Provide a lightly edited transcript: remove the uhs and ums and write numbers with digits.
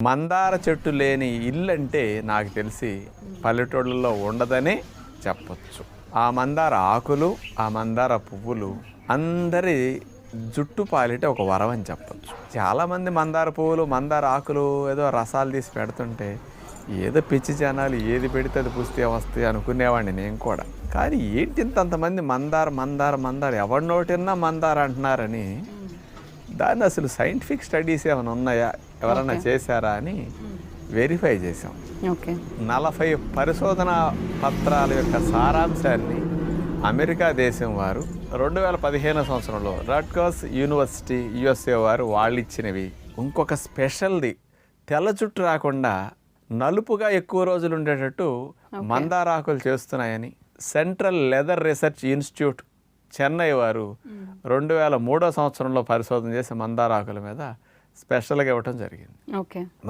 మందార చెట్టు లేని ఇల్లు అంటే నాకు తెలిసి పల్లెటూళ్ళలో ఉండదని చెప్పచ్చు. ఆ మందార ఆకులు, ఆ మందార పువ్వులు అందరి జుట్టు పాలిట ఒక వరం అని చెప్పచ్చు. చాలామంది మందార పువ్వులు, మందార ఆకులు ఏదో రసాలు తీసి పెడుతుంటే ఏదో పిచ్చి జనాలు ఏది పెడితే అది పుస్తే వస్తాయి అనుకునేవాడిని నేను కూడా. కానీ ఏంటి ఇంతంతమంది మందార మందార మందార ఎవరి నోటిన్నా మందార అంటున్నారని, దాన్ని అసలు సైంటిఫిక్ స్టడీస్ ఏమైనా ఉన్నాయా, ఎవరైనా చేశారా అని వెరిఫై చేసాం. 40 పరిశోధన పత్రాల యొక్క సారాంశాన్ని అమెరికా దేశం వారు 2015 సంవత్సరంలో రట్గర్స్ యూనివర్సిటీ USA వారు వాళ్ళు ఇచ్చినవి. ఇంకొక స్పెషల్ది తెల్ల జుట్టు రాకుండా నలుపుగా ఎక్కువ రోజులు ఉండేటట్టు మందారాకులు చేస్తున్నాయని central leather research institute Chennai వారు 2003 సంవత్సరంలో పరిశోధన చేసి మందారాకుల మీద స్పెషల్గా ఇవ్వటం జరిగింది. మరి